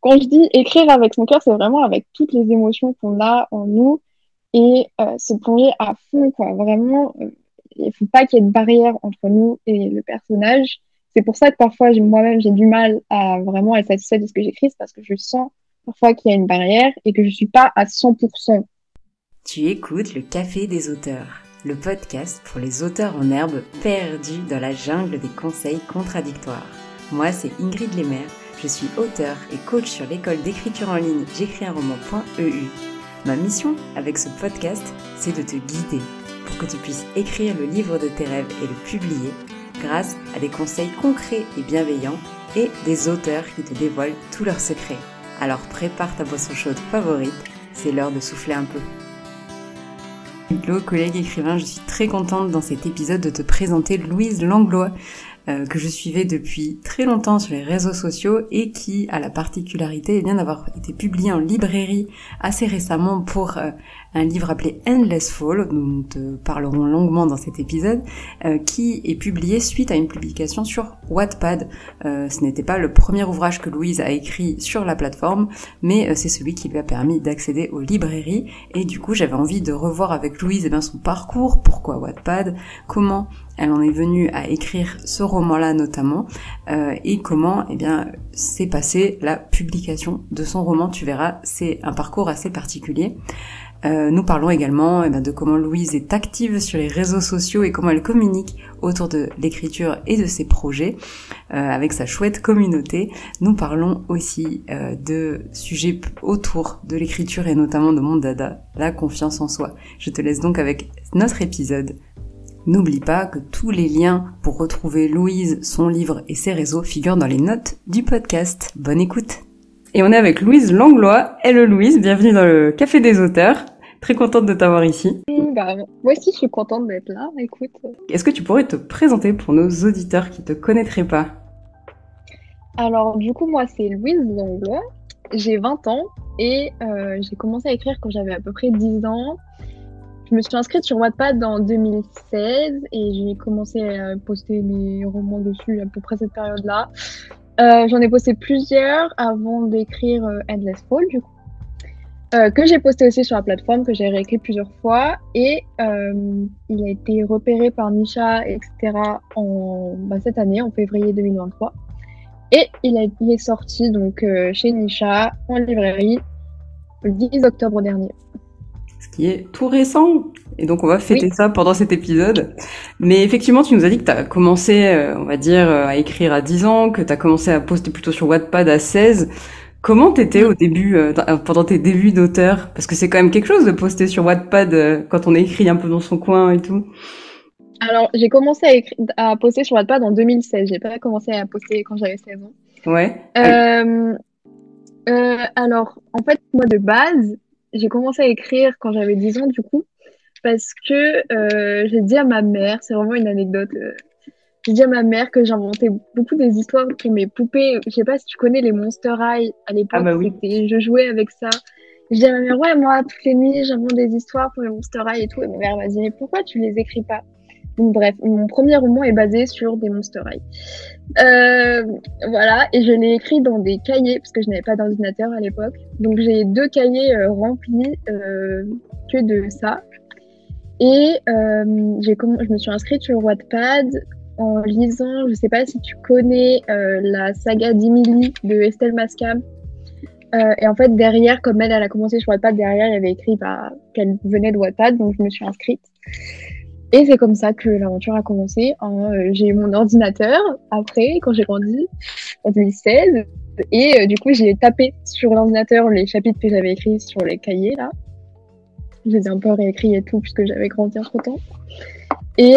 quand je dis écrire avec son cœur, c'est vraiment avec toutes les émotions qu'on a en nous et se plonger à fond, quoi. Vraiment, il faut pas qu'il y ait de barrière entre nous et le personnage. C'est pour ça que parfois, moi-même, j'ai du mal à vraiment être satisfaite de ce que j'écris, c'est parce que je sens parfois qu'il y a une barrière et que je suis pas à 100%. Tu écoutes le Café des auteurs, le podcast pour les auteurs en herbe perdus dans la jungle des conseils contradictoires. Moi, c'est Ingrid Lemaire, je suis auteure et coach sur l'école d'écriture en ligne j'écrisunroman.eu. Ma mission avec ce podcast, c'est de te guider pour que tu puisses écrire le livre de tes rêves et le publier grâce à des conseils concrets et bienveillants et des auteurs qui te dévoilent tous leurs secrets. Alors prépare ta boisson chaude favorite, c'est l'heure de souffler un peu. Hello collègue écrivain, je suis très contente dans cet épisode de te présenter Louise Langlois, que je suivais depuis très longtemps sur les réseaux sociaux et qui a la particularité d'avoir été publiée en librairie assez récemment pour un livre appelé Endless Fall, dont nous te parlerons longuement dans cet épisode, qui est publié suite à une publication sur Wattpad. Ce n'était pas le premier ouvrage que Louise a écrit sur la plateforme, mais c'est celui qui lui a permis d'accéder aux librairies. Et du coup, j'avais envie de revoir avec Louise son parcours, pourquoi Wattpad, comment elle en est venue à écrire ce roman-là notamment, et comment s'est passée la publication de son roman. Tu verras, c'est un parcours assez particulier. Nous parlons également de comment Louise est active sur les réseaux sociaux et comment elle communique autour de l'écriture et de ses projets avec sa chouette communauté. Nous parlons aussi de sujets autour de l'écriture et notamment de mon dada, la confiance en soi. Je te laisse donc avec notre épisode. N'oublie pas que tous les liens pour retrouver Louise, son livre et ses réseaux figurent dans les notes du podcast. Bonne écoute! Et on est avec Louise Langlois. Hello Louise, bienvenue dans le Café des auteurs. Très contente de t'avoir ici. Moi aussi, je suis contente d'être là, écoute. Est-ce que tu pourrais te présenter pour nos auditeurs qui te connaîtraient pas? Alors, du coup, moi, c'est Louise Langlois. J'ai 20 ans et j'ai commencé à écrire quand j'avais à peu près 10 ans. Je me suis inscrite sur Wattpad en 2016 et j'ai commencé à poster mes romans dessus à peu près cette période-là. J'en ai posté plusieurs avant d'écrire Endless Fall, du coup, que j'ai posté aussi sur la plateforme, que j'ai réécrit plusieurs fois. Et il a été repéré par Nisha, etc. Cette année, en février 2023. Et il est sorti donc chez Nisha, en librairie, le 10 octobre dernier. Ce qui est tout récent. Et donc, on va fêter ça pendant cet épisode. Mais effectivement, tu nous as dit que tu as commencé, à écrire à 10 ans, que tu as commencé à poster plutôt sur Wattpad à 16. Comment t'étais au début, pendant tes débuts d'auteur? Parce que c'est quand même quelque chose de poster sur Wattpad quand on écrit un peu dans son coin et tout. Alors, j'ai commencé à poster sur Wattpad en 2016. J'ai pas commencé à poster quand j'avais 16 ans. Ouais. Alors, en fait, moi, de base, j'ai commencé à écrire quand j'avais 10 ans, du coup, parce que j'ai dit à ma mère, c'est vraiment une anecdote, j'ai dit à ma mère que j'inventais beaucoup des histoires pour mes poupées. Je sais pas si tu connais les Monster High. À Ah l'époque, bah oui. je jouais avec ça. Je dis à ma mère, ouais, moi, toutes les nuits, j'invente des histoires pour les Monster High et tout. Et ma mère m'a dit, mais pourquoi tu les écris pas? Donc bref, mon premier roman est basé sur des Monster High. Voilà, et je l'ai écrit dans des cahiers, parce que je n'avais pas d'ordinateur à l'époque. Donc j'ai 2 cahiers remplis que de ça. Et je me suis inscrite sur Wattpad en lisant, je sais pas si tu connais la saga d'Emily de Estelle Mascam. Et en fait, derrière, comme elle a commencé sur Wattpad, derrière, il y avait écrit qu'elle venait de Wattpad, donc je me suis inscrite. Et c'est comme ça que l'aventure a commencé. J'ai eu mon ordinateur après, quand j'ai grandi, en 2016. Et du coup, j'ai tapé sur l'ordinateur les chapitres que j'avais écrits sur les cahiers, là. Je les ai un peu réécrits et tout, puisque j'avais grandi entre-temps. Et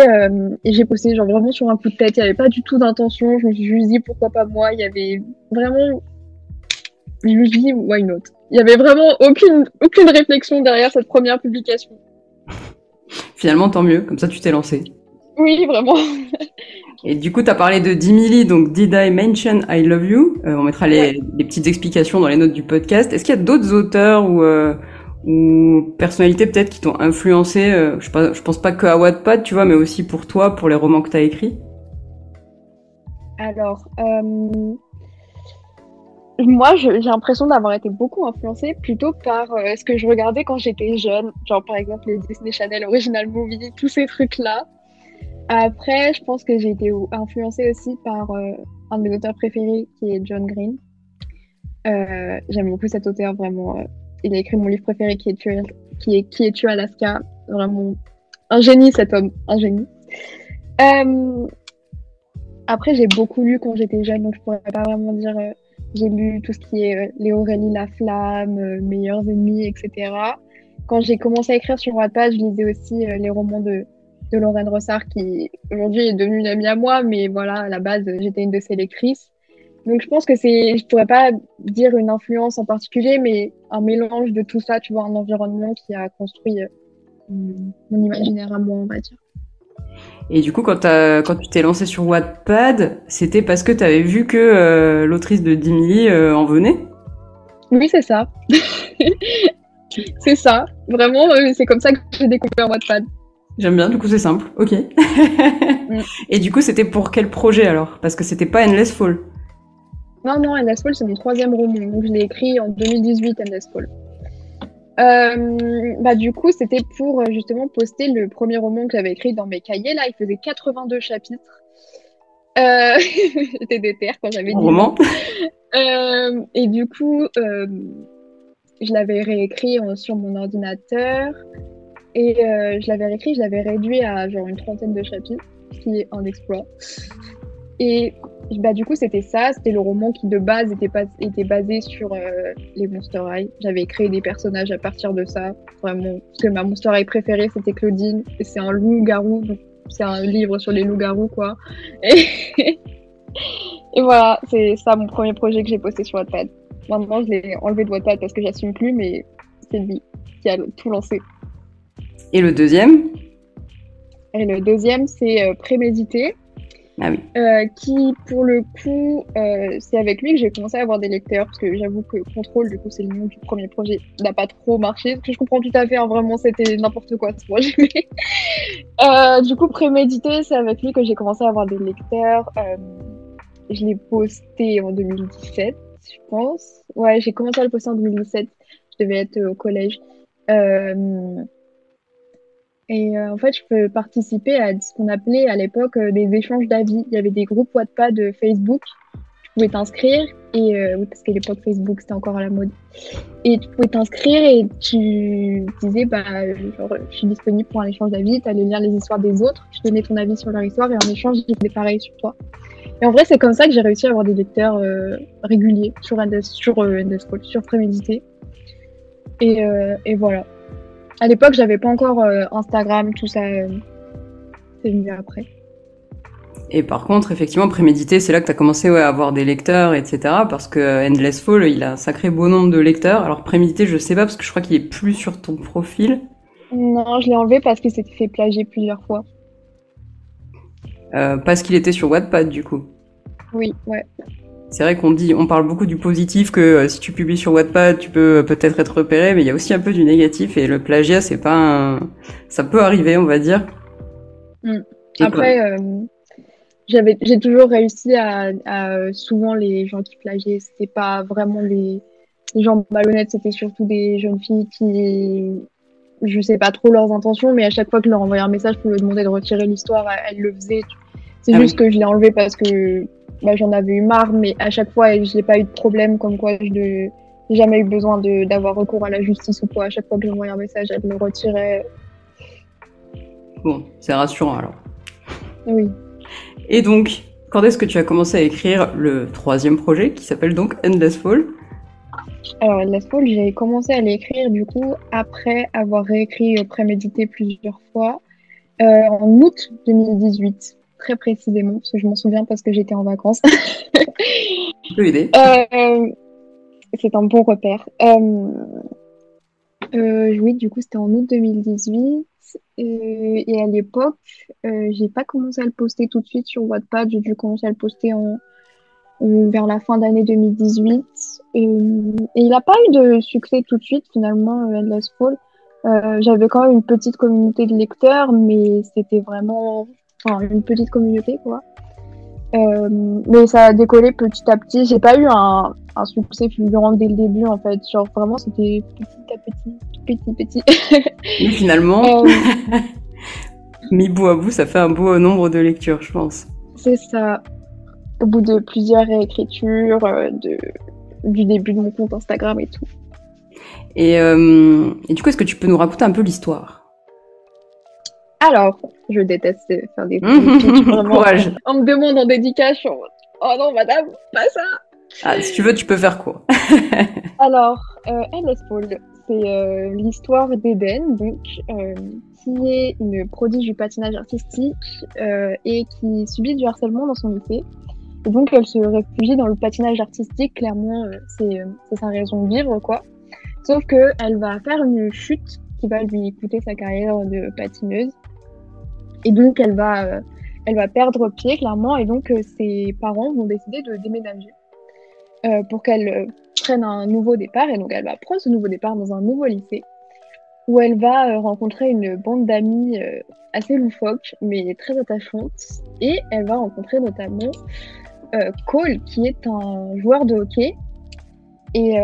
j'ai posté genre vraiment sur un coup de tête. Il n'y avait pas du tout d'intention. Je me suis juste dit pourquoi pas moi. Il y avait vraiment... Je me suis dit why not. Il n'y avait vraiment aucune réflexion derrière cette première publication. Finalement, tant mieux. Comme ça, tu t'es lancée. Oui, vraiment. Et du coup, tu as parlé de d'Emily, donc Did I Mention I Love You? On mettra les petites explications dans les notes du podcast. Est-ce qu'il y a d'autres auteurs ou personnalités peut-être qui t'ont influencé, je pense pas que à Wattpad, tu vois, mais aussi pour toi, pour les romans que t'as écrits? Alors, Moi, j'ai l'impression d'avoir été beaucoup influencée plutôt par ce que je regardais quand j'étais jeune. Genre, par exemple, les Disney Channel Original Movie, tous ces trucs-là. Après, je pense que j'ai été influencée aussi par un de mes auteurs préférés qui est John Green. J'aime beaucoup cet auteur, vraiment. Il a écrit mon livre préféré Qui es-tu Alaska. Vraiment un génie, cet homme, un génie. Après, j'ai beaucoup lu quand j'étais jeune, donc je pourrais pas vraiment dire. J'ai lu tout ce qui est Les Aurélie Laflamme, Meilleurs ennemis, etc. Quand j'ai commencé à écrire sur Wattpad, je lisais aussi les romans de Lorraine Rossard, qui aujourd'hui est devenue une amie à moi, mais voilà, à la base, j'étais une de ses lectrices. Donc je pense que je pourrais pas dire une influence en particulier, mais un mélange de tout ça, tu vois, un environnement qui a construit mon imaginaire à moi, on va dire. Et du coup, quand tu t'es lancé sur Wattpad, c'était parce que t'avais vu que l'autrice de Dimily en venait? Oui, c'est ça. C'est ça. Vraiment, c'est comme ça que j'ai découvert Wattpad. J'aime bien, du coup c'est simple, ok. Et du coup c'était pour quel projet alors? Parce que c'était pas Endless Fall. Non, Endless Fall, c'est mon 3e roman. Donc je l'ai écrit en 2018, Endless Fall. Du coup, c'était pour justement poster le premier roman que j'avais écrit dans mes cahiers. Là, il faisait 82 chapitres. J'étais déter quand j'avais 10 Roman. Et du coup, je l'avais réécrit sur mon ordinateur. Et je l'avais réduit à genre une 30aine de chapitres, ce qui est un exploit. Et du coup, c'était le roman qui de base était basé sur les Monster High. J'avais créé des personnages à partir de ça, vraiment. Parce que ma Monster High préférée, c'était Claudine, et c'est un loup-garou, donc c'est un livre sur les loups-garous, quoi. Et voilà, c'est ça mon premier projet que j'ai posté sur Wattpad. Maintenant, je l'ai enlevé de Wattpad parce que j'assume plus, mais c'est lui qui a tout lancé. Et le deuxième? Et le deuxième, c'est Prémédité. Ah oui. Qui, pour le coup, c'est avec lui que j'ai commencé à avoir des lecteurs, parce que j'avoue que Contrôle, du coup, c'est le nom du premier projet, n'a pas trop marché, parce que je comprends tout à fait, hein, vraiment, c'était n'importe quoi ce projet. Du coup, Prémédité, c'est avec lui que j'ai commencé à avoir des lecteurs. Je l'ai posté en 2017, je pense. Ouais, j'ai commencé à le poster en 2017. Je devais être au collège. En fait, je peux participer à ce qu'on appelait à l'époque des échanges d'avis. Il y avait des groupes Wattpad de Facebook. Tu pouvais t'inscrire. Oui, parce qu'à l'époque, Facebook, c'était encore à la mode. Et tu pouvais t'inscrire et tu disais, genre, je suis disponible pour un échange d'avis. Tu allais lire les histoires des autres. Tu donnais ton avis sur leur histoire et en échange, ils faisaient pareil sur toi. Et en vrai, c'est comme ça que j'ai réussi à avoir des lecteurs réguliers sur Prémédité. Et voilà. À l'époque, j'avais pas encore Instagram, tout ça. C'est venu après. Et par contre, effectivement, Prémédité, c'est là que tu as commencé à avoir des lecteurs, etc. Parce que Endless Fall, il a un sacré beau nombre de lecteurs. Alors Prémédité, je sais pas, parce que je crois qu'il est plus sur ton profil. Non, je l'ai enlevé parce qu'il s'était fait plagier plusieurs fois. Parce qu'il était sur Wattpad, du coup. Oui, ouais. C'est vrai on parle beaucoup du positif, que si tu publies sur Wattpad, tu peux peut-être être repéré, mais il y a aussi un peu du négatif, et le plagiat, c'est pas ça peut arriver, on va dire. Après, j'ai toujours réussi à souvent les gens qui plagiaient, c'était pas vraiment les gens malhonnêtes, c'était surtout des jeunes filles qui, je sais pas trop leurs intentions, mais à chaque fois que je leur envoyais un message pour leur demander de retirer l'histoire, elles le faisaient. C'est juste que je l'ai enlevé parce que j'en avais eu marre, mais à chaque fois, je n'ai pas eu de problème, comme quoi je n'ai jamais eu besoin d'avoir recours à la justice ou quoi. À chaque fois que j'envoyais un message, elle me retirait. Bon, c'est rassurant alors. Oui. Et donc, quand est-ce que tu as commencé à écrire le 3e projet, qui s'appelle donc Endless Fall? Alors, Endless Fall, j'ai commencé à l'écrire du coup après avoir réécrit Prémédité plusieurs fois, en août 2018. Très précisément, parce que je m'en souviens parce que j'étais en vacances. Tu peux aider. C'est un bon repère. Oui, du coup, c'était en août 2018. Et à l'époque, j'ai pas commencé à le poster tout de suite sur Wattpad. J'ai dû commencer à le poster vers la fin d'année 2018. Et il n'a pas eu de succès tout de suite, finalement, Endless Fall. J'avais quand même une petite communauté de lecteurs, mais c'était vraiment une petite communauté, quoi. Mais ça a décollé petit à petit. J'ai pas eu un succès fulgurant dès le début, en fait. Genre, vraiment, c'était petit à petit. Mais finalement, Euh, mis bout à bout, ça fait un beau nombre de lectures, je pense. c'est ça. Au bout de plusieurs réécritures, du début de mon compte Instagram et tout. Et du coup, est-ce que tu peux nous raconter un peu l'histoire? Alors, je déteste faire des pitchs, vraiment. Courage. On me demande en dédicace, je suis en mode, oh non, madame, pas ça. Ah, si tu veux, tu peux faire court. Alors, Endless Fall, c'est l'histoire d'Eden, donc, qui est une prodige du patinage artistique et qui subit du harcèlement dans son lycée. Et donc, elle se réfugie dans le patinage artistique, clairement, c'est sa raison de vivre, quoi. Sauf qu'elle va faire une chute qui va lui coûter sa carrière de patineuse. Et donc, elle va perdre pied, clairement, et donc ses parents vont décider de déménager pour qu'elle prenne un nouveau départ. Et donc, elle va prendre ce nouveau départ dans un nouveau lycée où elle va rencontrer une bande d'amis assez loufoques, mais très attachantes. Et elle va rencontrer notamment Cole, qui est un joueur de hockey. Et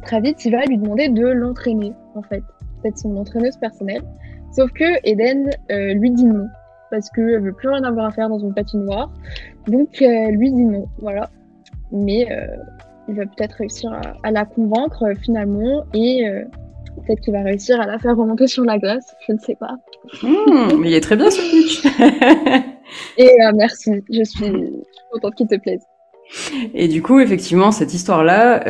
très vite, il va lui demander de l'entraîner, en fait. C'est son entraîneuse personnelle. Sauf que Eden lui dit non, parce qu'elle veut plus rien avoir à faire dans une patinoire. Donc, lui dit non, voilà. Mais il va peut-être réussir à la convaincre finalement, et peut-être qu'il va réussir à la faire remonter sur la glace, je ne sais pas. Mais il est très bien ce pitch. Et merci, je suis contente qu'il te plaise. Et du coup, effectivement, cette histoire-là,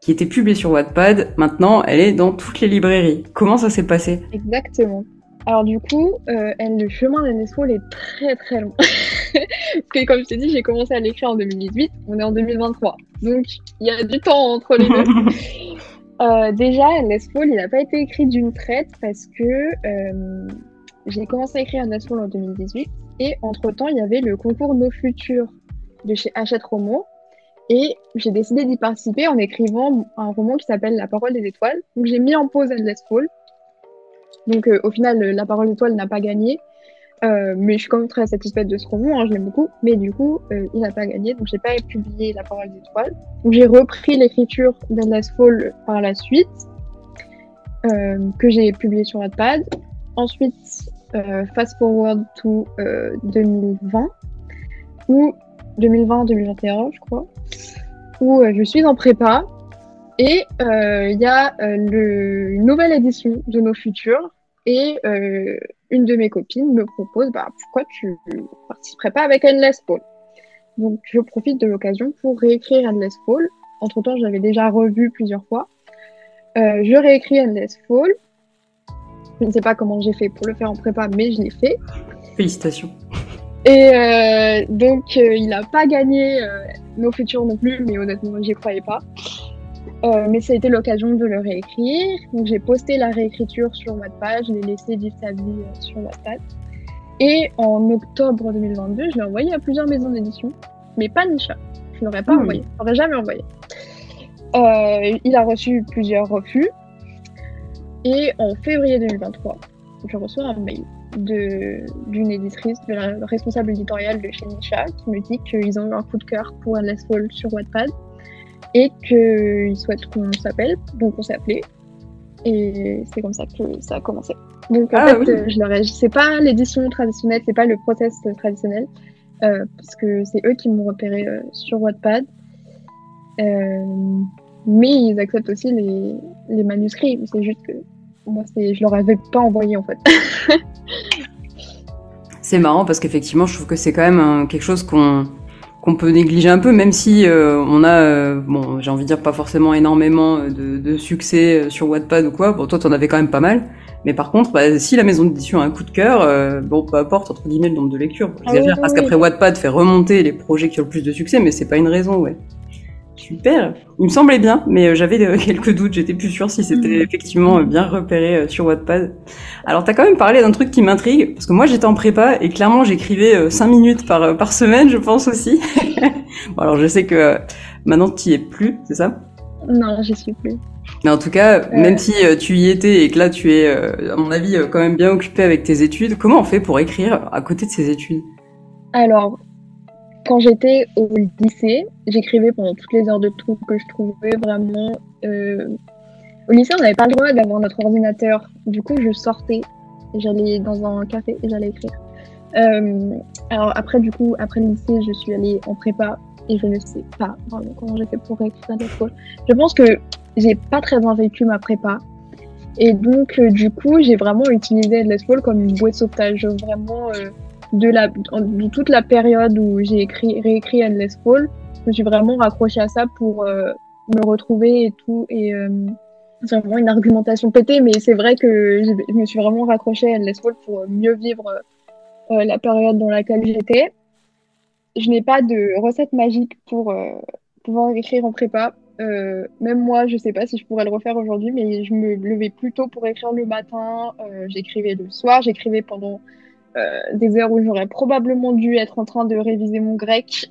qui était publiée sur Wattpad, maintenant, elle est dans toutes les librairies. Comment ça s'est passé? Exactement. Alors du coup, le chemin d'Endless Fall est très très long. Parce que comme je t'ai dit, j'ai commencé à l'écrire en 2018, on est en 2023. Donc il y a du temps entre les deux. Déjà, Endless Fall, il n'a pas été écrit d'une traite parce que j'ai commencé à écrire Endless Fall en 2018 et entre-temps, il y avait le concours Nos Futurs de chez Hachette Romo et j'ai décidé d'y participer en écrivant un roman qui s'appelle La Parole des Étoiles. Donc j'ai mis en pause Endless Fall. Donc au final, La Parole des Étoiles n'a pas gagné. Mais je suis quand même très satisfaite de ce roman, hein, je l'aime beaucoup. Mais du coup, il n'a pas gagné, donc j'ai pas publié La Parole des Étoiles. Donc j'ai repris l'écriture d'Endless Fall par la suite, que j'ai publié sur Wattpad. Ensuite, fast forward to 2020, ou 2020-2021, je crois, où je suis en prépa. Et il y a une nouvelle édition de Nos Futurs. Et une de mes copines me propose pourquoi tu participerais pas avec Endless Fall. Donc je profite de l'occasion pour réécrire Endless Fall. Entre temps, j'avais déjà revu plusieurs fois. Je réécris Endless Fall. Je ne sais pas comment j'ai fait pour le faire en prépa, mais je l'ai fait. Félicitations. Et donc il n'a pas gagné Nos Futurs non plus, mais honnêtement, j'y croyais pas. Mais ça a été l'occasion de le réécrire. Donc j'ai posté la réécriture sur Wattpad, je l'ai laissé vivre sa vie sur Wattpad. Et en octobre 2022, je l'ai envoyé à plusieurs maisons d'édition, mais pas Nisha. Je ne l'aurais pas envoyé, je l'aurais jamais envoyé. Il a reçu plusieurs refus. Et en février 2023, je reçois un mail d'une éditrice, de la responsable éditoriale de chez Nisha, qui me dit qu'ils ont eu un coup de cœur pour Endless Fall sur Wattpad. Et qu'ils souhaitent qu'on s'appelle, donc on s'est appelé. Et c'est comme ça que ça a commencé. Donc en fait, oui. C'est pas l'édition traditionnelle, c'est pas le process traditionnel, parce que c'est eux qui m'ont repéré sur Wattpad. Mais ils acceptent aussi les manuscrits. C'est juste que moi, je leur avais pas envoyé en fait. C'est marrant parce qu'effectivement, je trouve que c'est quand même quelque chose qu'on peut négliger un peu, même si on a, j'ai envie de dire pas forcément énormément de succès sur Wattpad ou quoi. Bon, toi, t'en avais quand même pas mal. Mais par contre, si la maison d'édition a un coup de cœur, peu importe, entre guillemets, le nombre de lectures. J'exagère parce qu'après Wattpad fait remonter les projets qui ont le plus de succès, mais c'est pas une raison, ouais. Super. Il me semblait bien, mais j'avais quelques doutes. J'étais plus sûre si c'était effectivement bien repéré sur Wattpad. Alors, t'as quand même parlé d'un truc qui m'intrigue, parce que moi, j'étais en prépa et clairement, j'écrivais 5 minutes par semaine, je pense aussi. Bon, alors, je sais que maintenant, t'y es plus, c'est ça? Non, j'y suis plus. Mais en tout cas, même si tu y étais et que là, tu es, à mon avis, quand même bien occupé avec tes études, comment on fait pour écrire à côté de ces études? Alors, quand j'étais au lycée, j'écrivais pendant toutes les heures de trou que je trouvais vraiment. Au lycée, on n'avait pas le droit d'avoir notre ordinateur. Du coup, je sortais, j'allais dans un café et j'allais écrire. Alors après, du coup, après le lycée, je suis allée en prépa et je ne sais pas vraiment comment j'ai fait pour écrire des fois. Je pense que j'ai pas très bien vécu ma prépa. Et donc, du coup, j'ai vraiment utilisé Endless Fall comme une bouée de sauvetage. Vraiment, de toute la période où j'ai réécrit Endless Fall, je me suis vraiment raccrochée à ça pour me retrouver et tout. Et c'est vraiment une argumentation pétée, mais c'est vrai que je me suis vraiment raccrochée à Endless Fall pour mieux vivre la période dans laquelle j'étais. Je n'ai pas de recette magique pour pouvoir écrire en prépa. Même moi, je sais pas si je pourrais le refaire aujourd'hui, mais je me levais plus tôt pour écrire le matin. J'écrivais le soir, j'écrivais pendant des heures où j'aurais probablement dû être en train de réviser mon grec.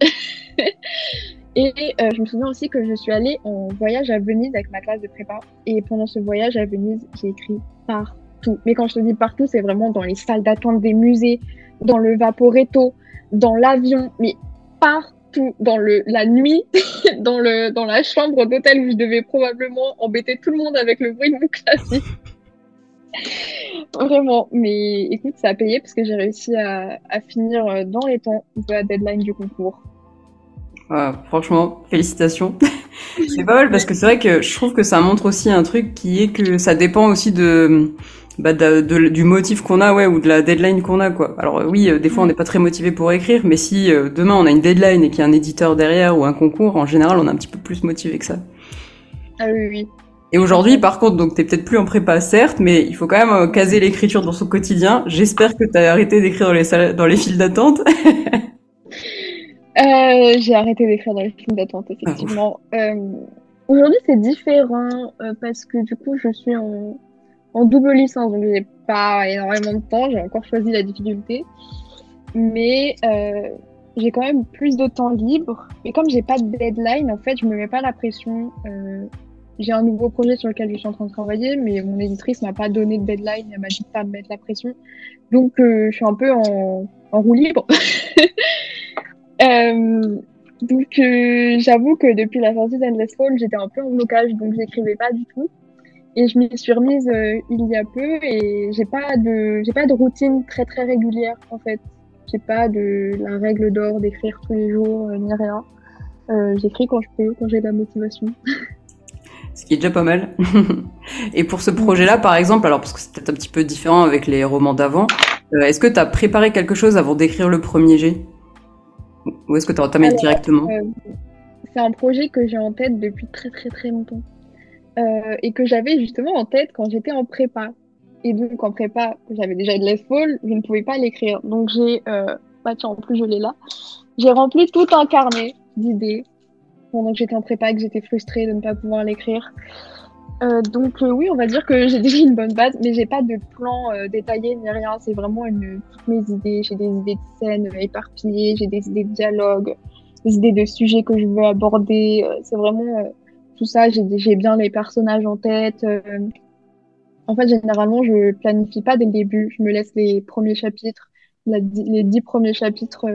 Et je me souviens aussi que je suis allée en voyage à Venise avec ma classe de prépa. Et pendant ce voyage à Venise, j'ai écrit partout. Mais quand je te dis partout, c'est vraiment dans les salles d'attente des musées, dans le Vaporetto, dans l'avion, mais partout, dans la nuit, dans la chambre d'hôtel où je devais probablement embêter tout le monde avec le bruit de mon clavier. Vraiment, mais écoute, ça a payé parce que j'ai réussi à finir dans les temps de la deadline du concours. Franchement, félicitations. C'est pas mal parce que c'est vrai que je trouve que ça montre aussi un truc qui est que ça dépend aussi du motif qu'on a, ouais, ou de la deadline qu'on a, quoi. Alors oui, des fois on n'est pas très motivé pour écrire, mais si demain on a une deadline et qu'il y a un éditeur derrière ou un concours, en général on est un petit peu plus motivé que ça. Ah oui, oui. Et aujourd'hui, par contre, donc t'es peut-être plus en prépa, certes, mais il faut quand même caser l'écriture dans son quotidien. J'espère que t'as arrêté d'écrire dans les files d'attente. J'ai arrêté d'écrire dans les files d'attente, effectivement. Aujourd'hui, c'est différent parce que du coup, je suis en double licence, donc j'ai pas énormément de temps. J'ai encore choisi la difficulté, mais j'ai quand même plus de temps libre. Mais comme j'ai pas de deadline, en fait, je me mets pas la pression. J'ai un nouveau projet sur lequel je suis en train de travailler, mais mon éditrice m'a pas donné de deadline, elle m'a dit de pas me mettre la pression. Donc, je suis un peu en roue libre. Donc, j'avoue que depuis la sortie d'Endless Fall, j'étais un peu en blocage, donc j'écrivais pas du tout. Et je m'y suis remise il y a peu et j'ai pas de routine très très régulière en fait. J'ai pas de la règle d'or d'écrire tous les jours ni rien. J'écris quand je peux, quand j'ai de la motivation. Ce qui est déjà pas mal. Et pour ce projet-là, par exemple, alors parce que c'est peut-être un petit peu différent avec les romans d'avant, est-ce que tu as préparé quelque chose avant d'écrire le premier jet? Ou est-ce que tu as entamé directement? C'est un projet que j'ai en tête depuis très très très longtemps. Et que j'avais justement en tête quand j'étais en prépa. Et donc en prépa, j'avais déjà Endless Fall, je ne pouvais pas l'écrire. Donc tiens, en plus je l'ai là. J'ai rempli tout un carnet d'idées pendant que j'étais en prépa et que j'étais frustrée de ne pas pouvoir l'écrire. Donc oui, on va dire que j'ai déjà une bonne base, mais j'ai pas de plan détaillé ni rien. C'est vraiment toutes mes idées. J'ai des idées de scènes éparpillées, j'ai des idées de dialogue, des idées de sujets que je veux aborder. C'est vraiment tout ça. J'ai bien les personnages en tête. En fait, généralement, je planifie pas dès le début. Je me laisse les premiers chapitres, les 10 premiers chapitres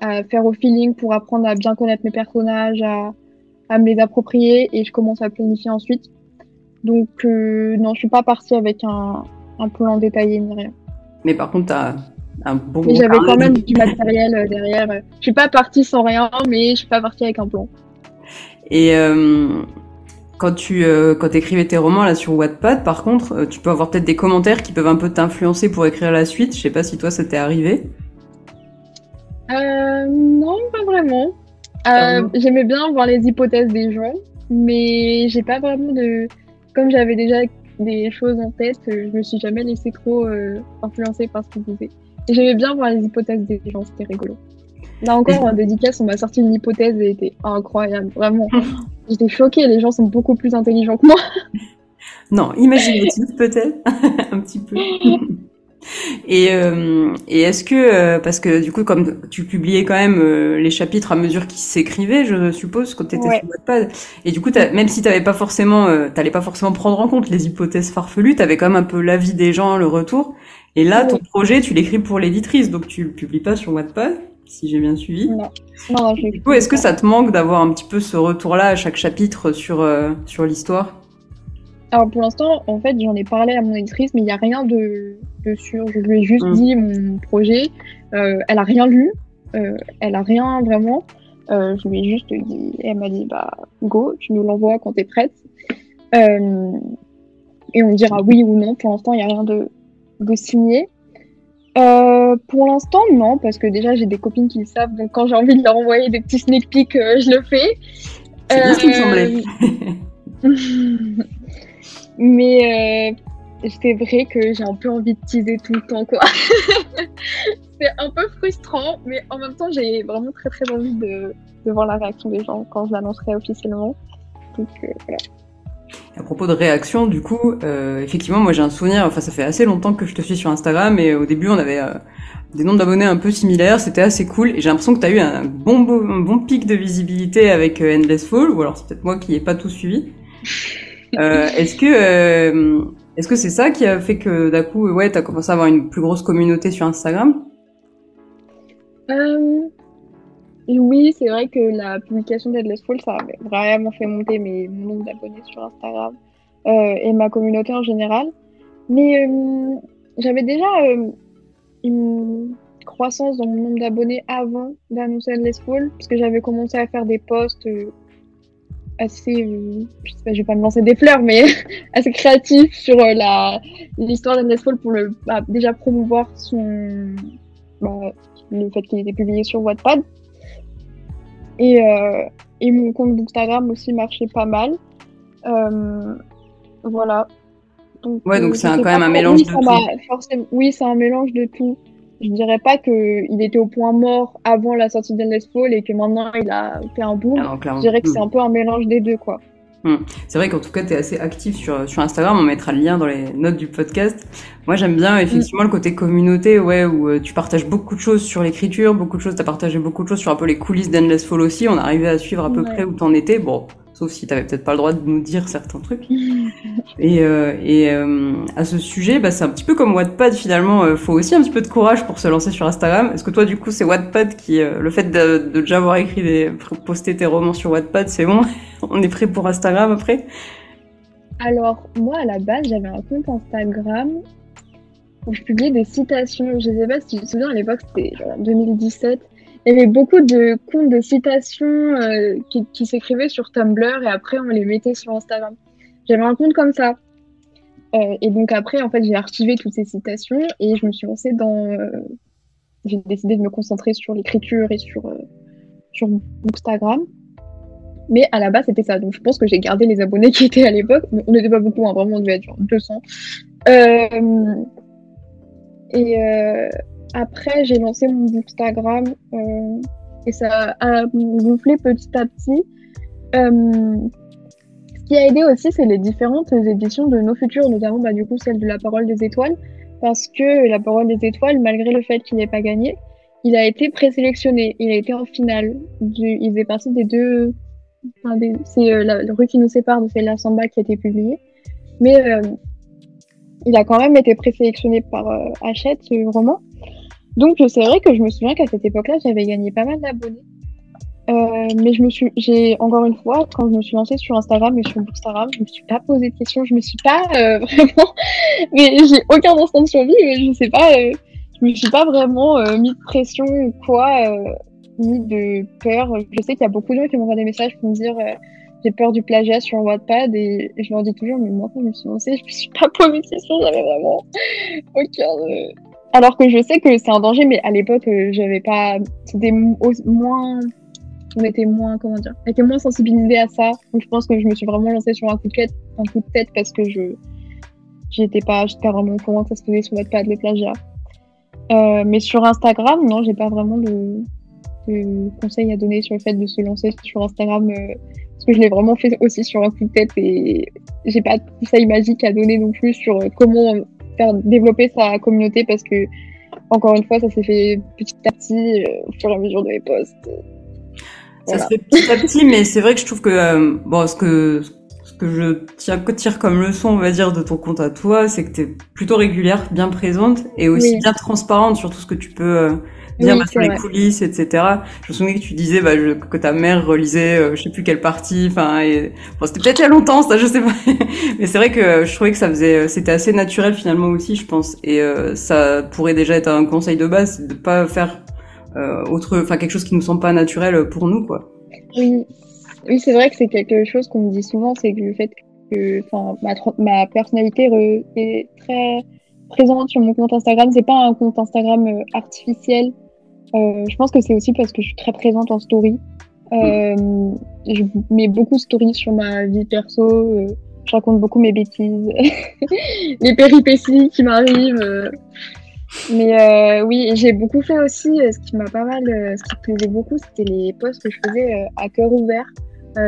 à faire au feeling pour apprendre à bien connaître mes personnages, à me les approprier et je commence à planifier ensuite. Donc, non, je suis pas partie avec un plan détaillé ni rien. Mais par contre, t'as un bon. Mais j'avais quand même du matériel derrière. Je suis pas partie sans rien, mais je suis pas partie avec un plan. Et quand t'écrivais tes romans là sur Wattpad, par contre, tu peux avoir peut-être des commentaires qui peuvent un peu t'influencer pour écrire la suite. Je sais pas si toi ça t'est arrivé. Non, pas vraiment. J'aimais bien voir les hypothèses des gens, mais j'ai pas vraiment comme j'avais déjà des choses en tête, je me suis jamais laissée trop influencer par ce qu'ils disaient. Et j'aimais bien voir les hypothèses des gens, c'était rigolo. Là encore, en dédicace, on m'a sorti une hypothèse et elle était incroyable, vraiment. J'étais choquée, les gens sont beaucoup plus intelligents que moi. Non, imaginatif peut-être, un petit peu. Et est-ce que parce que du coup comme tu publiais quand même les chapitres à mesure qu'ils s'écrivaient, je suppose, quand t'étais sur Wattpad, et du coup même si t'allais pas forcément prendre en compte les hypothèses farfelues, t'avais quand même un peu l'avis des gens, le retour. Et là, ton projet, tu l'écris pour l'éditrice, donc tu le publies pas sur Wattpad. si j'ai bien suivi. Non, du coup, est-ce que ça te manque d'avoir un petit peu ce retour-là à chaque chapitre sur l'histoire? Alors pour l'instant, en fait, j'en ai parlé à mon éditrice, mais il n'y a rien de sûr. Je lui ai juste dit mon projet. Elle a rien lu, elle a rien vraiment. Je lui ai juste dit, elle m'a dit, bah go, tu nous l'envoies quand t'es prête. Et on dira oui ou non. Pour l'instant, il n'y a rien de signé. Pour l'instant, non, parce que déjà j'ai des copines qui le savent, donc quand j'ai envie de leur envoyer des petits sneak peeks, je le fais. C'est bien ce qui me semblait. Mais c'est vrai que j'ai un peu envie de teaser tout le temps, quoi. C'est un peu frustrant, mais en même temps, j'ai vraiment très très envie de voir la réaction des gens quand je l'annoncerai officiellement. Donc voilà. À propos de réaction, du coup, effectivement, moi j'ai un souvenir, enfin ça fait assez longtemps que je te suis sur Instagram, et au début on avait des nombres d'abonnés un peu similaires, c'était assez cool, et j'ai l'impression que t'as eu un bon pic de visibilité avec Endless Fall, ou alors c'est peut-être moi qui ai pas tout suivi. Est-ce que c'est ça qui a fait que d'un coup, ouais, t'as commencé à avoir une plus grosse communauté sur Instagram? Oui, c'est vrai que la publication d'Endless Fall, ça a vraiment fait monter mon nombre d'abonnés sur Instagram et ma communauté en général. Mais j'avais déjà une croissance dans mon nombre d'abonnés avant d'annoncer Endless Fall, parce que j'avais commencé à faire des posts assez, je sais pas, je vais pas me lancer des fleurs, mais assez créatifs sur l'histoire d'Endless Fall pour déjà promouvoir le fait qu'il était publié sur Wattpad. Et mon compte Bookstagram aussi marchait pas mal. Voilà. Donc, donc c'est quand même un mélange de tout. Oui, c'est un mélange de tout. Je dirais pas qu'il était au point mort avant la sortie d'Endless Fall et que maintenant il a fait un boom. Je dirais que c'est un peu un mélange des deux, quoi. C'est vrai qu'en tout cas, tu es assez actif sur Instagram. On mettra le lien dans les notes du podcast. Moi, j'aime bien effectivement le côté communauté, ouais, où tu partages beaucoup de choses sur l'écriture, beaucoup de choses. T'as partagé beaucoup de choses sur un peu les coulisses d'Endless Fall aussi. On arrivait à suivre à peu près où t'en étais. Bon, sauf si t'avais peut-être pas le droit de nous dire certains trucs. Et à ce sujet, c'est un petit peu comme Wattpad finalement. Faut aussi un petit peu de courage pour se lancer sur Instagram. Est-ce que toi, du coup, c'est Wattpad qui, le fait de déjà avoir posté tes romans sur Wattpad, c'est bon? On est prêt pour Instagram après? Alors, moi, à la base, j'avais un compte Instagram où je publiais des citations. Je sais pas si tu te souviens, à l'époque, c'était genre 2017. Il y avait beaucoup de comptes de citations qui s'écrivaient sur Tumblr et après, on les mettait sur Instagram. J'avais un compte comme ça. Et donc après, en fait, j'ai archivé toutes ces citations et je me suis lancée j'ai décidé de me concentrer sur l'écriture et sur Bookstagram. Mais à la base, c'était ça. Donc, je pense que j'ai gardé les abonnés qui étaient à l'époque. On n'était pas beaucoup, hein, vraiment, on devait être genre 200. Après, j'ai lancé mon Bookstagram et ça a gonflé petit à petit. Ce qui a aidé aussi, c'est les différentes éditions de Nos Futurs, notamment du coup celle de La Parole des Étoiles. Parce que La Parole des Étoiles, malgré le fait qu'il n'ait pas gagné, il a été présélectionné. Il a été en finale. Il faisait partie des deux... c'est La rue qui nous sépare de Célia Samba qui a été publiée. Mais il a quand même été présélectionné par Hachette, ce roman. Donc c'est vrai que je me souviens qu'à cette époque-là, j'avais gagné pas mal d'abonnés. Mais j'ai encore une fois, quand je me suis lancée sur Instagram et sur Bookstagram, je me suis pas posé de questions, je me suis pas vraiment, mais j'ai aucun instant de survie, mais je sais pas, je me suis pas vraiment mis de pression ou quoi, ni de peur. Je sais qu'il y a beaucoup de gens qui m'envoient des messages pour me dire j'ai peur du plagiat sur Wattpad et je leur dis toujours, mais moi quand je me suis lancée, je me suis pas posé de questions, j'avais vraiment aucun. Alors que je sais que c'est un danger, mais à l'époque j'avais pas, c'était moins. On était moins, on était moins sensibilisés à ça. Donc je pense que je me suis vraiment lancée sur un coup de tête parce que j'étais pas vraiment au courant que ça se faisait sur Wattpad, les plagiats. Mais sur Instagram, non, j'ai pas vraiment de conseils à donner sur le fait de se lancer sur Instagram parce que je l'ai vraiment fait aussi sur un coup de tête et j'ai pas de conseils magiques à donner non plus sur comment faire développer sa communauté parce que, encore une fois, ça s'est fait petit à petit au fur et à mesure de mes posts. Ça se fait petit à petit, mais c'est vrai que je trouve que ce que je tire comme leçon, on va dire, de ton compte à toi, c'est que t'es plutôt régulière, bien présente et aussi bien transparente sur tout ce que tu peux bien Oui, sur c'est les vrai. coulisses, etc. Je me souviens que tu disais que ta mère relisait, je sais plus quelle partie, enfin, bon, c'était peut-être il y a longtemps, ça, je sais pas. Mais c'est vrai que je trouvais que c'était assez naturel finalement aussi, je pense. Et ça pourrait déjà être un conseil de base, de pas faire quelque chose qui nous semble pas naturel pour nous, quoi. Oui, oui, c'est vrai que c'est quelque chose qu'on me dit souvent, c'est que le fait que, enfin, ma personnalité est très présente sur mon compte Instagram. C'est pas un compte Instagram artificiel. Je pense que c'est aussi parce que je suis très présente en story. Mm. Je mets beaucoup de stories sur ma vie perso. Je raconte beaucoup mes bêtises, les péripéties qui m'arrivent. Mais oui, j'ai beaucoup fait aussi, ce qui m'a pas mal, ce qui me plaisait beaucoup, c'était les posts que je faisais à cœur ouvert.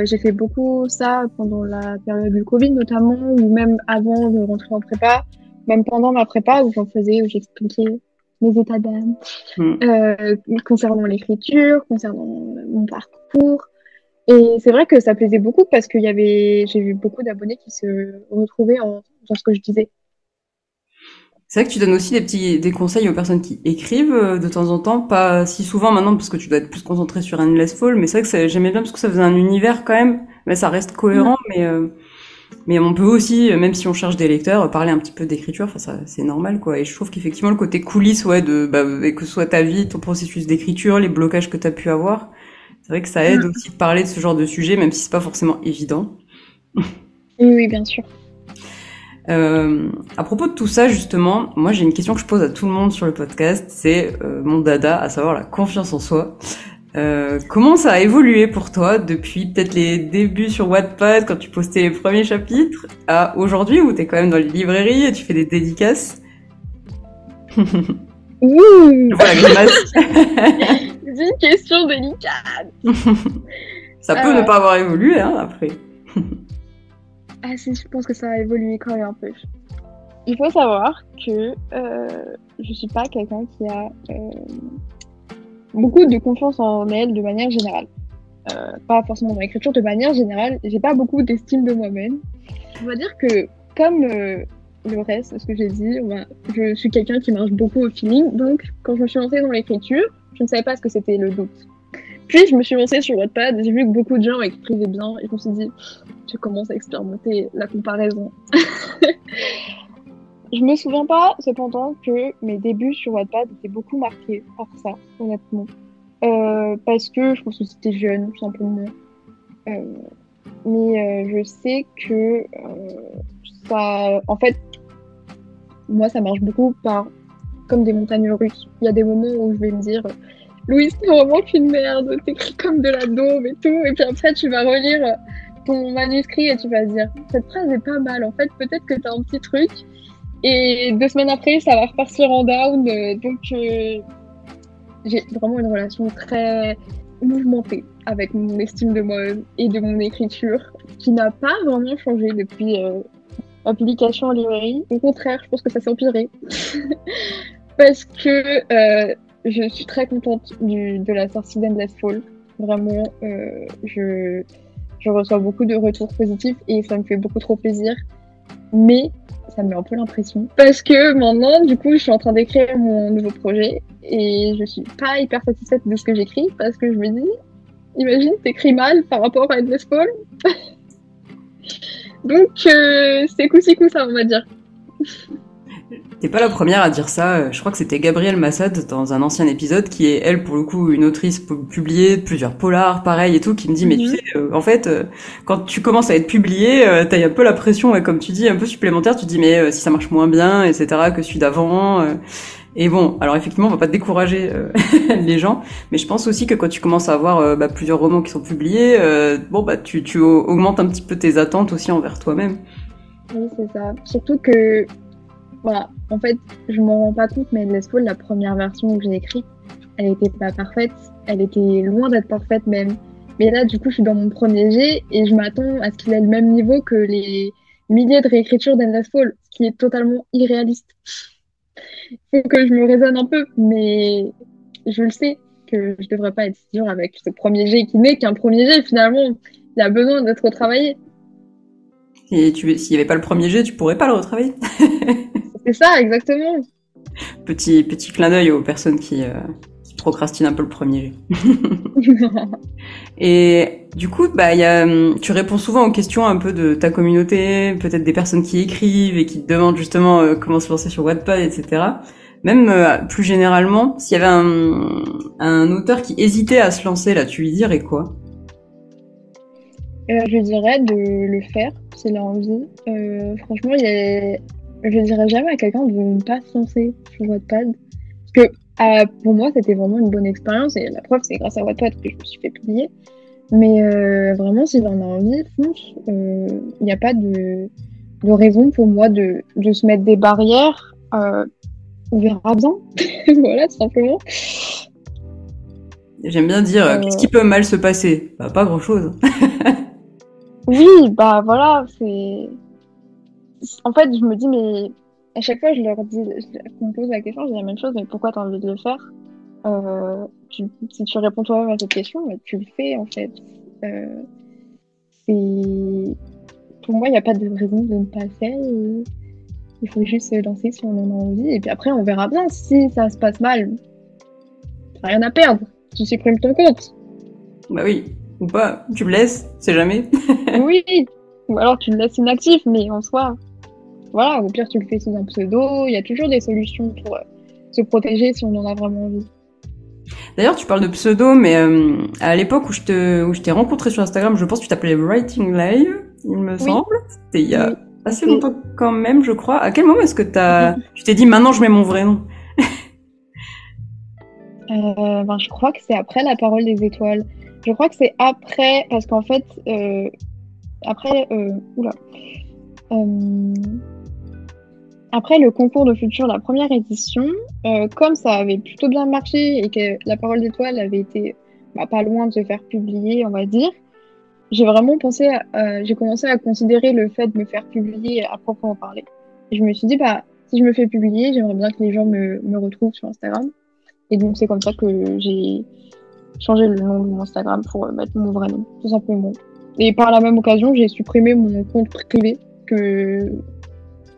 J'ai fait beaucoup ça pendant la période du Covid notamment, ou même avant de rentrer en prépa, même pendant ma prépa où j'en faisais, où j'expliquais mes états d'âme Mm. concernant l'écriture, concernant mon parcours. Et c'est vrai que ça plaisait beaucoup parce j'ai vu beaucoup d'abonnés qui se retrouvaient dans ce que je disais. C'est vrai que tu donnes aussi des conseils aux personnes qui écrivent de temps en temps, pas si souvent maintenant parce que tu dois être plus concentré sur Endless Fall, mais c'est vrai que j'aimais bien parce que ça faisait un univers quand même, mais ça reste Ouais. cohérent, mais on peut aussi, même si on cherche des lecteurs, parler un petit peu d'écriture, enfin ça c'est normal quoi. Et je trouve qu'effectivement le côté coulisses, ouais, et que ce soit ta vie, ton processus d'écriture, les blocages que t'as pu avoir, c'est vrai que ça aide aussi de parler de ce genre de sujet, même si c'est pas forcément évident. Oui, oui, bien sûr. À propos de tout ça, justement, moi j'ai une question que je pose à tout le monde sur le podcast, c'est mon dada, à savoir la confiance en soi. Comment ça a évolué pour toi depuis peut-être les débuts sur Wattpad, quand tu postais les premiers chapitres, à aujourd'hui où t'es quand même dans les librairies et tu fais des dédicaces? Ouh, Je vois la grimace. c'est une question délicate. Ça peut ne pas avoir évolué, hein, après. Ah si, je pense que ça a évolué quand même un peu. Il faut savoir que je suis pas quelqu'un qui a beaucoup de confiance en elle de manière générale. Pas forcément dans l'écriture, de manière générale, j'ai pas beaucoup d'estime de moi-même. On va dire que comme le reste, ce que j'ai dit, je suis quelqu'un qui marche beaucoup au feeling. Donc quand je me suis lancée dans l'écriture, je ne savais pas ce que c'était le doute. Puis je me suis lancée sur Wattpad, j'ai vu que beaucoup de gens écrivaient bien et je me suis dit, je commence à expérimenter la comparaison. Je me souviens pas cependant que mes débuts sur Wattpad étaient beaucoup marqués par ça, honnêtement. Parce que je pense que c'était jeune, tout simplement. Euh, mais je sais que ça, en fait, moi, ça marche beaucoup comme des montagnes russes. Il y a des moments où je vais me dire, Louise, c'est vraiment qu'une merde, t'écris comme de la daube et tout. Et puis après, tu vas relire ton manuscrit et tu vas te dire, cette phrase est pas mal. En fait, peut-être que t'as un petit truc. Et 2 semaines après, ça va repartir en down. Donc, j'ai vraiment une relation très mouvementée avec mon estime de moi et de mon écriture, qui n'a pas vraiment changé depuis ma publication en librairie. Au contraire, je pense que ça s'est empiré. Parce que je suis très contente de la sortie d'Endless Fall. Vraiment, je reçois beaucoup de retours positifs et ça me fait beaucoup trop plaisir. Mais ça me met un peu l'impression. Parce que maintenant, du coup, je suis en train d'écrire mon nouveau projet et je suis pas hyper satisfaite de ce que j'écris parce que je me dis, imagine, t'écris mal par rapport à Endless Fall. Donc, c'est coup-ci coup-ça, on va dire. T'es pas la première à dire ça. Je crois que c'était Gabrielle Massad dans un ancien épisode qui est, elle, pour le coup, une autrice publiée de plusieurs polars, pareil et tout, qui me dit, mais tu sais, en fait, quand tu commences à être publié, t'as un peu la pression, ouais, comme tu dis, un peu supplémentaire. Tu te dis, mais si ça marche moins bien, etc., que celui d'avant. Et bon, alors effectivement, on va pas te décourager les gens, mais je pense aussi que quand tu commences à avoir plusieurs romans qui sont publiés, tu augmentes un petit peu tes attentes aussi envers toi-même. Oui, c'est ça. Surtout que, voilà, en fait, je m'en rends pas compte, mais Endless Fall, la première version que j'ai écrite, elle était pas parfaite. Elle était loin d'être parfaite même. Mais là, du coup, je suis dans mon premier jet et je m'attends à ce qu'il ait le même niveau que les milliers de réécritures d'Endless Fall, ce qui est totalement irréaliste. Faut que je me raisonne un peu, mais je le sais que je devrais pas être si dure avec ce premier jet qui n'est qu'un premier jet finalement. Il a besoin d'être retravaillé. Et s'il y avait pas le premier jet, tu pourrais pas le retravailler. C'est ça, exactement. Petit clin d'œil aux personnes qui procrastines un peu le premier jet. Et du coup, tu réponds souvent aux questions un peu de ta communauté, peut-être des personnes qui écrivent et qui te demandent justement comment se lancer sur Wattpad, etc. Même plus généralement, s'il y avait un auteur qui hésitait à se lancer, là, tu lui dirais quoi? Je dirais de le faire s'il a envie. Franchement, je dirais jamais à quelqu'un de ne pas se lancer sur Wattpad. Parce que pour moi, c'était vraiment une bonne expérience. Et la preuve, c'est grâce à Wattpad que je me suis fait publier. Mais vraiment, s'il en a envie, fonce. Il n'y a pas de raison pour moi de se mettre des barrières. On verra bien. Voilà, tout simplement. J'aime bien dire, qu'est-ce qui peut mal se passer? Pas grand-chose. Oui, voilà, c'est... En fait, je me dis, mais à chaque fois, je leur me pose la question, je dis la même chose, mais pourquoi tu as envie de le faire? Si tu réponds toi-même à cette question, tu le fais, en fait. Pour moi, il n'y a pas de raison de ne pas le faire. Il faut juste se lancer si on en a envie. Et puis après, on verra bien si ça se passe mal. T'as rien à perdre. Tu supprimes ton compte. Bah oui. Ou pas, tu le laisses, c'est jamais. Oui, ou alors tu le laisses inactif, mais en soi, voilà, au pire tu le fais sous un pseudo, il y a toujours des solutions pour se protéger si on en a vraiment envie. D'ailleurs, tu parles de pseudo, mais à l'époque où je t'ai rencontré sur Instagram, je pense que tu t'appelais Writing Live, il me semble. C'était il y a assez longtemps quand même, je crois. À quel moment est-ce que tu t'es dit maintenant je mets mon vrai nom? Je crois que c'est après La Parole des Étoiles. Je crois que c'est après, parce qu'en fait, après le concours de futur, la première édition, comme ça avait plutôt bien marché et que La Parole d'étoile avait été pas loin de se faire publier, on va dire, j'ai vraiment j'ai commencé à considérer le fait de me faire publier à proprement parler. Et je me suis dit, si je me fais publier, j'aimerais bien que les gens me retrouvent sur Instagram. Et donc, c'est comme ça que j'ai changé le nom de mon Instagram pour mettre mon vrai nom, tout simplement. Et par la même occasion, j'ai supprimé mon compte privé que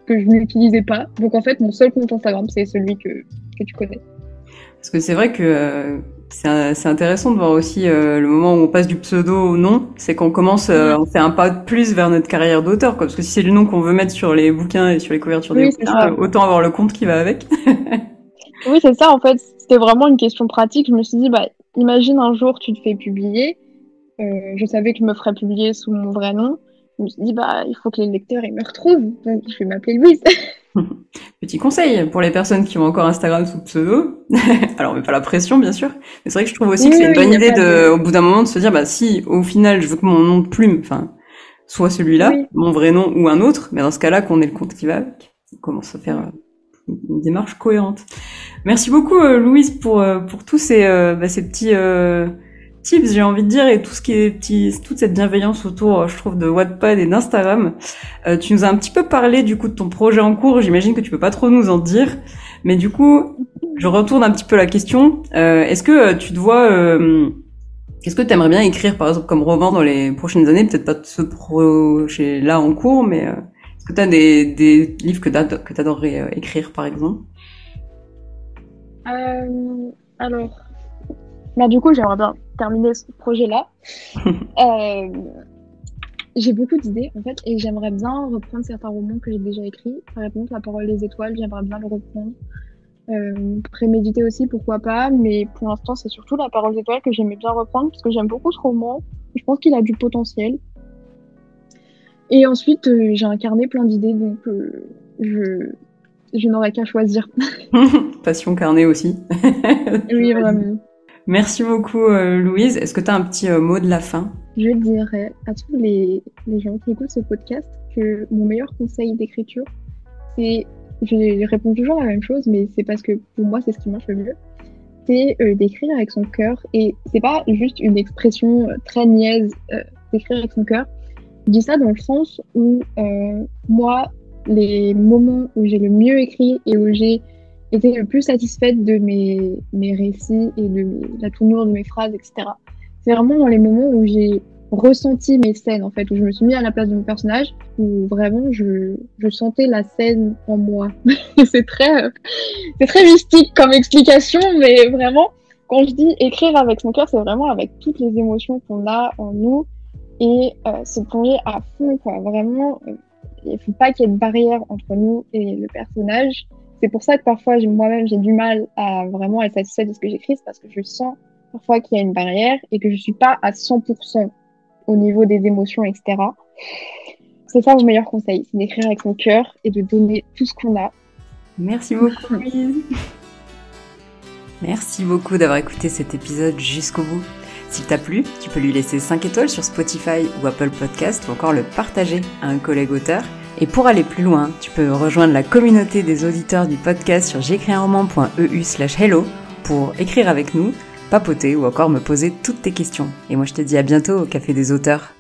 je n'utilisais pas. Donc en fait, mon seul compte Instagram, c'est celui que tu connais. Parce que c'est vrai que c'est intéressant de voir aussi le moment où on passe du pseudo au nom. C'est qu'on commence, on fait un pas de plus vers notre carrière d'auteur, quoi. Parce que si c'est le nom qu'on veut mettre sur les bouquins et sur les couvertures des bouquins, autant avoir le compte qui va avec. Oui, c'est ça, en fait. C'était vraiment une question pratique. Je me suis dit, imagine un jour tu te fais publier. Je savais que je me ferais publier sous mon vrai nom. Je me suis dit, il faut que les lecteurs ils me retrouvent. Donc, je vais m'appeler Louise. Petit conseil pour les personnes qui ont encore Instagram sous pseudo. Alors, on met pas la pression, bien sûr. Mais c'est vrai que je trouve aussi que c'est une bonne idée au bout d'un moment de se dire, si au final, je veux que mon nom de plume, soit celui-là, mon vrai nom ou un autre, mais dans ce cas-là, qu'on ait le compte qui va avec. On commence à faire une démarche cohérente. Merci beaucoup, Louise, pour tous ces petits tips, j'ai envie de dire, et tout ce qui est toute cette bienveillance autour, je trouve, de Wattpad et d'Instagram. Tu nous as un petit peu parlé du coup de ton projet en cours. J'imagine que tu peux pas trop nous en dire, mais du coup, je retourne un petit peu la question. Est-ce que tu te vois, qu'est-ce que tu aimerais bien écrire, par exemple, comme roman dans les prochaines années? Peut-être pas de ce projet-là en cours, mais est-ce que tu as des livres que t'adorerais écrire, par exemple? Alors, du coup, j'aimerais bien terminer ce projet-là. J'ai beaucoup d'idées, en fait, et j'aimerais bien reprendre certains romans que j'ai déjà écrits. Par exemple, La Parole des Étoiles, j'aimerais bien le reprendre. Préméditer aussi, pourquoi pas, mais pour l'instant, c'est surtout La Parole des Étoiles que j'aimais bien reprendre, parce que j'aime beaucoup ce roman. Je pense qu'il a du potentiel. Et ensuite, j'ai incarné plein d'idées, donc je n'aurais qu'à choisir. Passion carnet aussi. Oui, vraiment. Merci beaucoup, Louise. Est-ce que tu as un petit mot de la fin? Je dirais à tous les gens qui écoutent ce podcast que mon meilleur conseil d'écriture, c'est, je réponds toujours la même chose, mais c'est parce que pour moi, c'est ce qui marche le mieux, c'est d'écrire avec son cœur. Et c'est pas juste une expression très niaise, d'écrire avec son cœur. Je dis ça dans le sens où moi, les moments où j'ai le mieux écrit et où j'ai été le plus satisfaite de mes récits et de la tournure de mes phrases, etc. C'est vraiment dans les moments où j'ai ressenti mes scènes, en fait, où je me suis mis à la place de mon personnage, où vraiment je sentais la scène en moi. C'est très mystique comme explication, mais vraiment, quand je dis écrire avec son cœur, c'est vraiment avec toutes les émotions qu'on a en nous et se plonger à fond, quoi. Vraiment, il faut pas qu'il y ait de barrière entre nous et le personnage. C'est pour ça que parfois, moi-même, j'ai du mal à vraiment être satisfaite de ce que j'écris, c'est parce que je sens parfois qu'il y a une barrière et que je suis pas à 100% au niveau des émotions, etc. C'est ça mon meilleur conseil, c'est d'écrire avec son cœur et de donner tout ce qu'on a. Merci beaucoup, Louise. Merci beaucoup d'avoir écouté cet épisode jusqu'au bout. S'il t'a plu, tu peux lui laisser 5 étoiles sur Spotify ou Apple Podcast ou encore le partager à un collègue auteur. Et pour aller plus loin, tu peux rejoindre la communauté des auditeurs du podcast sur j'écrisunroman.eu/hello pour écrire avec nous, papoter ou encore me poser toutes tes questions. Et moi je te dis à bientôt au Café des auteurs.